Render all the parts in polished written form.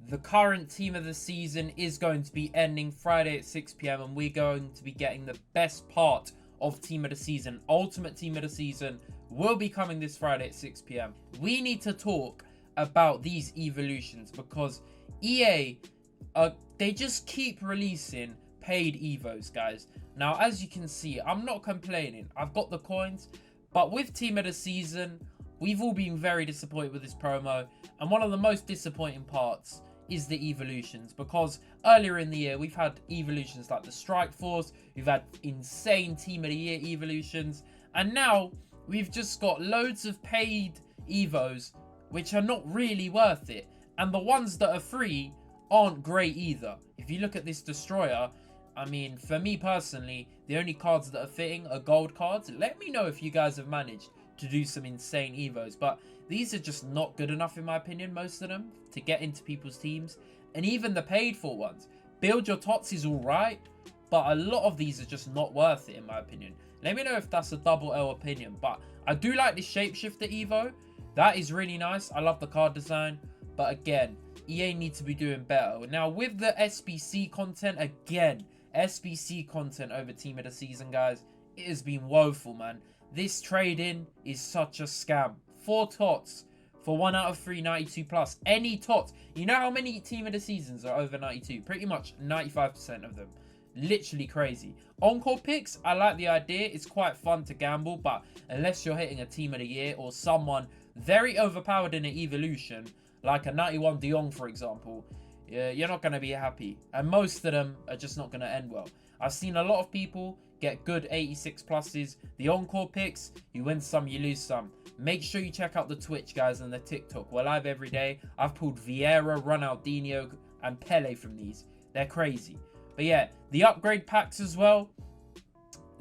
the current team of the season is going to be ending Friday at 6 p.m. and we're going to be getting the best part of team of the season. Ultimate team of the season will be coming this Friday at 6 p.m. We need to talk about these evolutions because EA, they just keep releasing paid evos, guys. Now, as you can see, I'm not complaining. I've got the coins, but with team of the season, we've all been very disappointed with this promo, and one of the most disappointing parts is the evolutions, because earlier in the year we've had evolutions like the Strike Force, we've had insane team of the year evolutions, and now we've just got loads of paid evos which are not really worth it, and the ones that are free aren't great either. If you look at this Destroyer, I mean, for me personally, the only cards that are fitting are gold cards. Let me know if you guys have managed to do some insane evos, but these are just not good enough in my opinion, most of them, to get into people's teams. And even the paid for ones, build your Tots is alright, but a lot of these are just not worth it in my opinion. Let me know if that's a double L opinion, but I do like this Shapeshifter evo. That is really nice. I love the card design, but again, EA needs to be doing better. Now with the SBC content, again, SBC content over team of the season, guys, it has been woeful, man. This trade-in is such a scam. 4 Tots for 1 out of 3 92 plus. Any Tots. You know how many team of the seasons are over 92? Pretty much 95% of them. Literally crazy. Encore picks, I like the idea. It's quite fun to gamble, but unless you're hitting a team of the year or someone very overpowered in an evolution, like a 91 De Jong, for example, you're not going to be happy. And most of them are just not going to end well. I've seen a lot of people get good 86 pluses. The encore picks, you win some, you lose some. Make sure you check out the Twitch, guys, and the TikTok. We're live every day. I've pulled Vieira, Ronaldinho, and Pele from these. They're crazy. But yeah, the upgrade packs as well.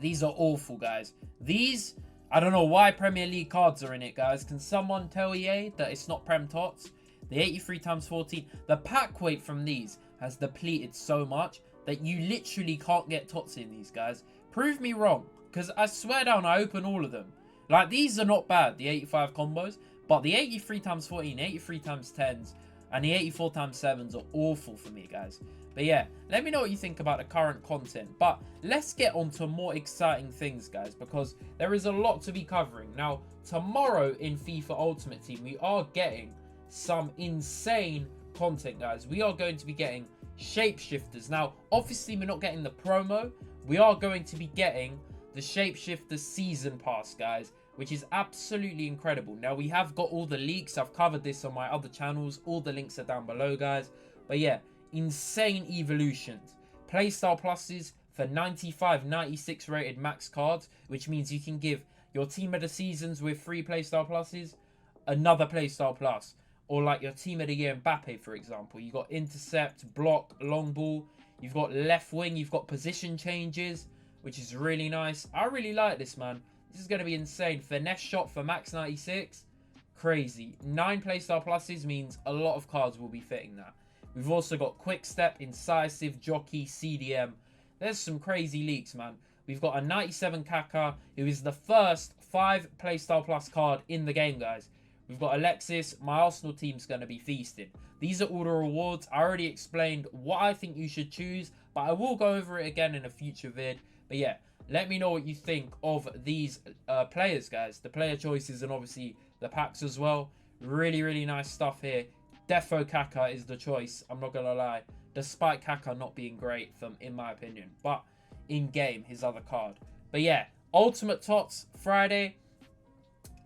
These are awful, guys. These, I don't know why Premier League cards are in it, guys. Can someone tell EA that it's not Prem Tots? The 83 times 14. The pack weight from these has depleted so much that you literally can't get Tots in these, guys. Prove me wrong, because I swear down, I open all of them. Like, these are not bad, the 85 combos, but the 83 times 14, 83 times 10s, and the 84 times 7s are awful for me, guys. But yeah, let me know what you think about the current content. But let's get on to more exciting things, guys, because there is a lot to be covering. Now, tomorrow in FIFA Ultimate Team, we are getting some insane content, guys. We are going to be getting Shapeshifters. Now, obviously, we're not getting the promo. We are going to be getting the Shapeshifter Season Pass, guys, which is absolutely incredible. Now, we have got all the leaks. I've covered this on my other channels. All the links are down below, guys. But yeah, insane evolutions. Playstyle pluses for 95, 96 rated max cards, which means you can give your team of the seasons with 3 playstyle pluses another playstyle plus. Or like your team of the year Mbappe, for example. You got intercept, block, long ball. You've got left wing. You've got position changes, which is really nice. I really like this, man. This is going to be insane. Finesse shot for max 96. Crazy. 9 playstyle pluses means a lot of cards will be fitting that. We've also got quick step, incisive, jockey, CDM. There's some crazy leaks, man. We've got a 97 Kaka, who is the first 5 playstyle plus card in the game, guys. We've got Alexis. My Arsenal team's going to be feasting. These are all the rewards. I already explained what I think you should choose, but I will go over it again in a future vid. But yeah, let me know what you think of these players, guys. The player choices and obviously the packs as well. Really, really nice stuff here. Defo Kaka is the choice. I'm not going to lie. Despite Kaka not being great, in my opinion. But in-game, his other card. But yeah, Ultimate Tots Friday.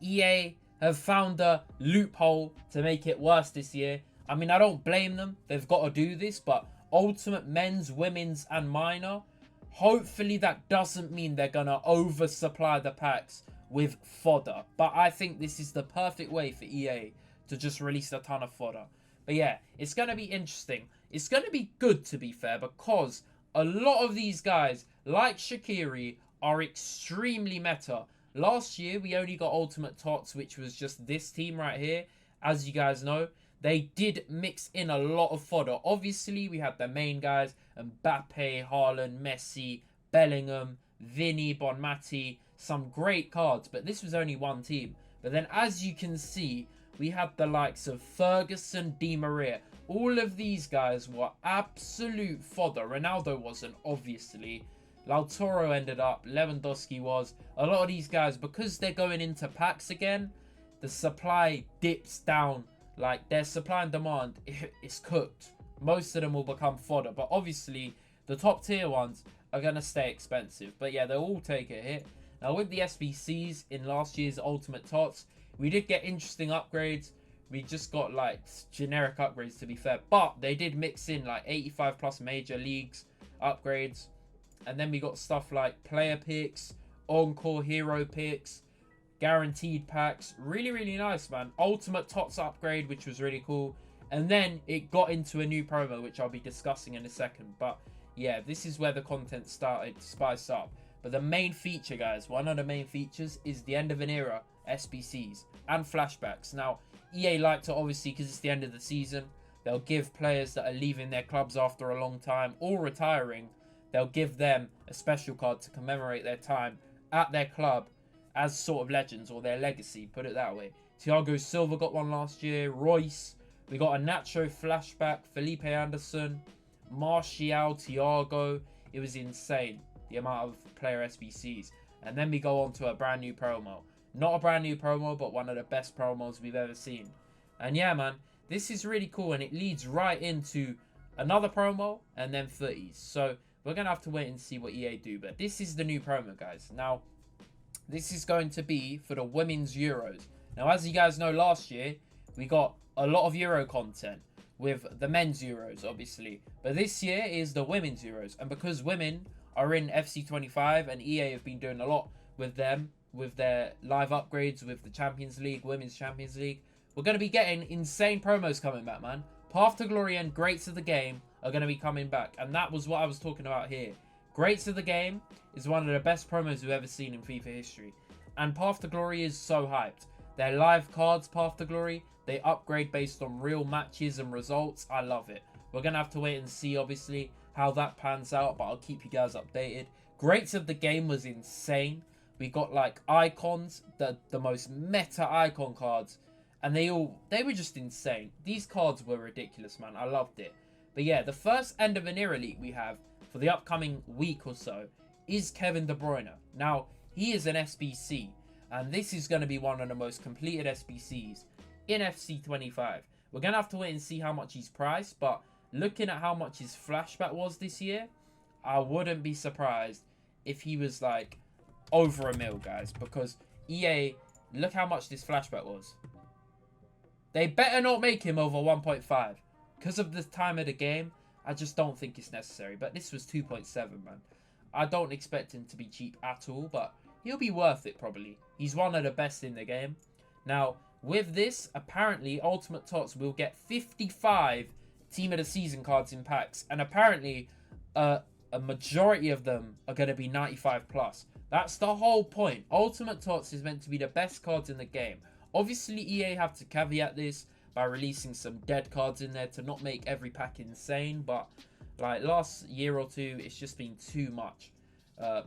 EA have found a loophole to make it worse this year. I mean, I don't blame them. They've got to do this. But Ultimate Men's, Women's, and Minor, hopefully that doesn't mean they're going to oversupply the packs with fodder. But I think this is the perfect way for EA to just release a ton of fodder. But yeah, it's going to be interesting. It's going to be good, to be fair, because a lot of these guys, like Shaqiri, are extremely meta. Last year, we only got Ultimate Tots, which was just this team right here. As you guys know, they did mix in a lot of fodder. Obviously, we had the main guys, Mbappe, Haaland, Messi, Bellingham, Vinny, Bonmati, some great cards. But this was only one team. But then, as you can see, we had the likes of Ferguson, Di Maria. All of these guys were absolute fodder. Ronaldo wasn't, obviously. Lautaro ended up. Lewandowski was. A lot of these guys, because they're going into packs again, the supply dips down. Like, their supply and demand is cooked. Most of them will become fodder. But obviously, the top tier ones are going to stay expensive. But yeah, they'll all take a hit. Now, with the SBCs in last year's Ultimate Tots, we did get interesting upgrades. We just got, like, generic upgrades, to be fair. But they did mix in, like, 85 plus major leagues upgrades. And then we got stuff like player picks, encore hero picks, guaranteed packs. Really, really nice, man. Ultimate Tots upgrade, which was really cool. And then it got into a new promo, which I'll be discussing in a second. But, yeah, this is where the content started to spice up. But the main feature, guys, one of the main features is the end of an era SBCs and flashbacks. Now, EA like to, obviously, because it's the end of the season, they'll give players that are leaving their clubs after a long time or retiring, they'll give them a special card to commemorate their time at their club as sort of legends, or their legacy, put it that way. Thiago Silva got one last year. Royce. We got a Nacho flashback. Felipe Anderson. Martial. Thiago. It was insane, the amount of player SBCs. And then we go on to a brand new promo. Not a brand new promo, but one of the best promos we've ever seen. And yeah, man, this is really cool. And it leads right into another promo and then footies. So we're going to have to wait and see what EA do. But this is the new promo, guys. Now, this is going to be for the Women's Euros. Now, as you guys know, last year, we got a lot of Euro content with the Men's Euros, obviously. But this year is the Women's Euros. And because women are in FC25 and EA have been doing a lot with them, with their live upgrades with the Champions League, Women's Champions League, we're going to be getting insane promos coming back, man. Path to Glory and Greats of the Game are going to be coming back. And that was what I was talking about here. Greats of the Game is one of the best promos we've ever seen in FIFA history. And Path to Glory is so hyped. They're live cards, Path to Glory. They upgrade based on real matches and results. I love it. We're going to have to wait and see, obviously, how that pans out. But I'll keep you guys updated. Greats of the Game was insane. We got, like, icons, the most meta icon cards. And they were just insane. These cards were ridiculous, man. I loved it. But yeah, the first end of an era league we have for the upcoming week or so is Kevin De Bruyne. Now, he is an SBC, and this is going to be one of the most completed SBCs in FC25. We're going to have to wait and see how much he's priced, but looking at how much his flashback was this year, I wouldn't be surprised if he was like over $1 million, guys, because EA, look how much this flashback was. They better not make him over 1.5. Because of the time of the game, I just don't think it's necessary. But this was 2.7, man. I don't expect him to be cheap at all, but he'll be worth it probably. He's one of the best in the game. Now, with this, apparently, Ultimate Tots will get 55 Team of the Season cards in packs. And apparently, a majority of them are going to be 95 plus. That's the whole point. Ultimate Tots is meant to be the best cards in the game. Obviously, EA have to caveat this by releasing some dead cards in there to not make every pack insane. But, like, last year or two, it's just been too much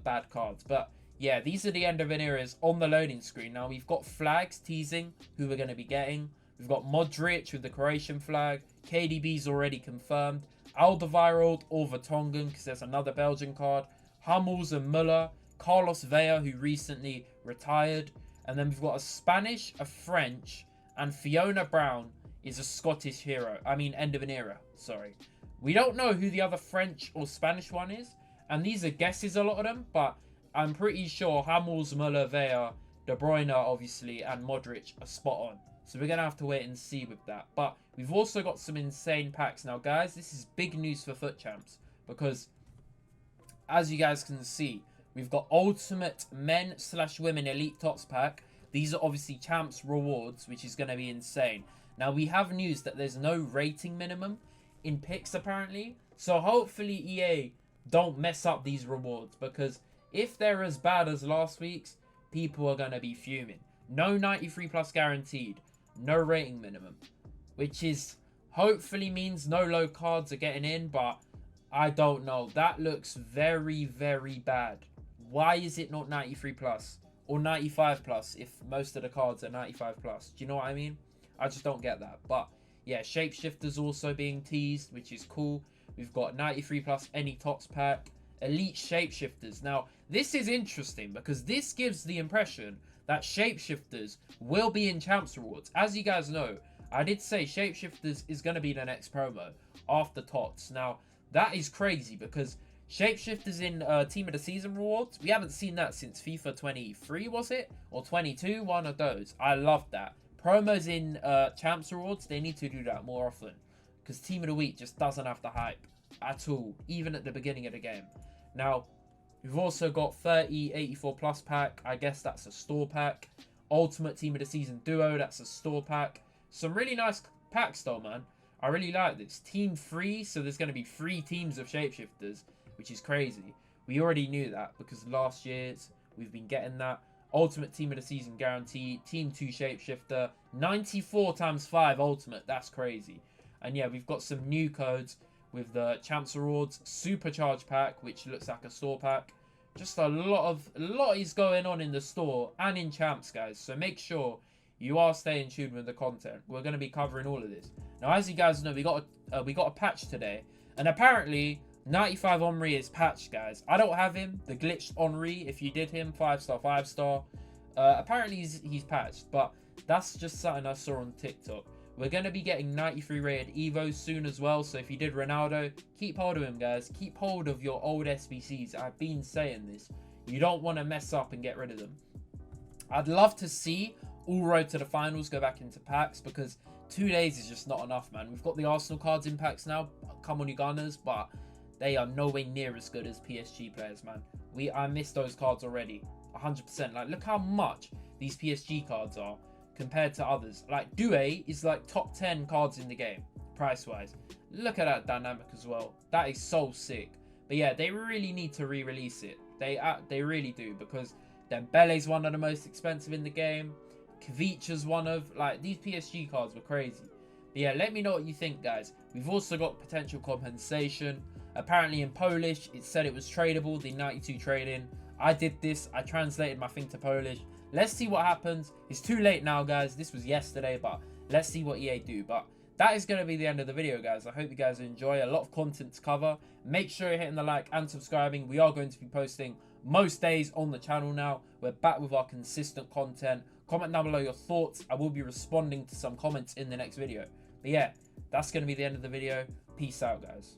bad cards. But, yeah, these are the end of an eras on the loading screen. Now, we've got flags teasing who we're going to be getting. We've got Modric with the Croatian flag. KDB's already confirmed. Alderweireld or Vertonghen, because there's another Belgian card. Hummels and Müller. Carlos Vela, who recently retired. And then we've got a Spanish, a French, and Fiona Brown is a Scottish hero. I mean, end of an era, sorry. We don't know who the other French or Spanish one is. And these are guesses, a lot of them. But I'm pretty sure Hummels, Müller, Vela, De Bruyne, obviously, and Modric are spot on. So we're going to have to wait and see with that. But we've also got some insane packs. Now, guys, this is big news for Foot Champs. Because, as you guys can see, we've got Ultimate Men/Women Elite Tots pack. These are obviously Champs rewards, which is going to be insane. Now, we have news that there's no rating minimum in picks, apparently. So, hopefully, EA don't mess up these rewards. Because if they're as bad as last week's, people are going to be fuming. No 93 plus guaranteed. No rating minimum. Which is, hopefully means no low cards are getting in. But, I don't know. That looks very, very bad. Why is it not 93 plus or 95 plus if most of the cards are 95 plus? Do you know what I mean? I just don't get that. But yeah, Shapeshifters also being teased, which is cool. We've got 93 plus any Tots pack. Elite Shapeshifters. Now, this is interesting because this gives the impression that Shapeshifters will be in Champs Rewards. As you guys know, I did say Shapeshifters is going to be the next promo after Tots. Now, that is crazy because Shapeshifters in Team of the Season rewards, we haven't seen that since FIFA 23, was it? Or 22, one of those. I love that. Promos in Champs rewards, they need to do that more often because Team of the Week just doesn't have the hype at all, even at the beginning of the game. Now, we've also got 30 84 plus pack. I guess that's a store pack. Ultimate Team of the Season duo, that's a store pack. Some really nice packs though, man. I really like this. Team 3, so there's going to be 3 teams of Shapeshifters, which is crazy. We already knew that because last year's we've been getting that. Ultimate Team of the Season guaranteed. Team 2 Shapeshifter. 94 times 5 Ultimate. That's crazy. And yeah, we've got some new codes with the Champs Rewards Supercharge pack, which looks like a store pack. Just a lot is going on in the store and in Champs, guys. So make sure you are staying tuned with the content. We're going to be covering all of this. Now, as you guys know, we got a patch today, and apparently 95 Henry is patched, guys. I don't have him. The glitched Henry. If you did him, 5-star, 5-star. Apparently he's patched, but that's just something I saw on TikTok. We're going to be getting 93 rated Evos soon as well. So if you did Ronaldo, keep hold of him, guys. Keep hold of your old SBCs. I've been saying this. You don't want to mess up and get rid of them. I'd love to see all road to the finals go back into packs because 2 days is just not enough, man. We've got the Arsenal cards in packs now. Come on, you Gunners. But they are nowhere near as good as PSG players, man. I missed those cards already. 100%. Like, look how much these PSG cards are compared to others. Like, Doué is like top 10 cards in the game, price-wise. Look at that dynamic as well. That is so sick. But yeah, they really need to re-release it. They really do, because Dembele's one of the most expensive in the game. Kvicha's one of, like, these PSG cards were crazy. But yeah, let me know what you think, guys. We've also got potential compensation. Apparently in Polish, it said it was tradable, the 92 trade-in. I did this. I translated my thing to Polish. Let's see what happens. It's too late now, guys. This was yesterday, but let's see what EA do. But that is going to be the end of the video, guys. I hope you guys enjoy. A lot of content to cover. Make sure you're hitting the like and subscribing. We are going to be posting most days on the channel now. We're back with our consistent content. Comment down below your thoughts. I will be responding to some comments in the next video. But yeah, that's going to be the end of the video. Peace out, guys.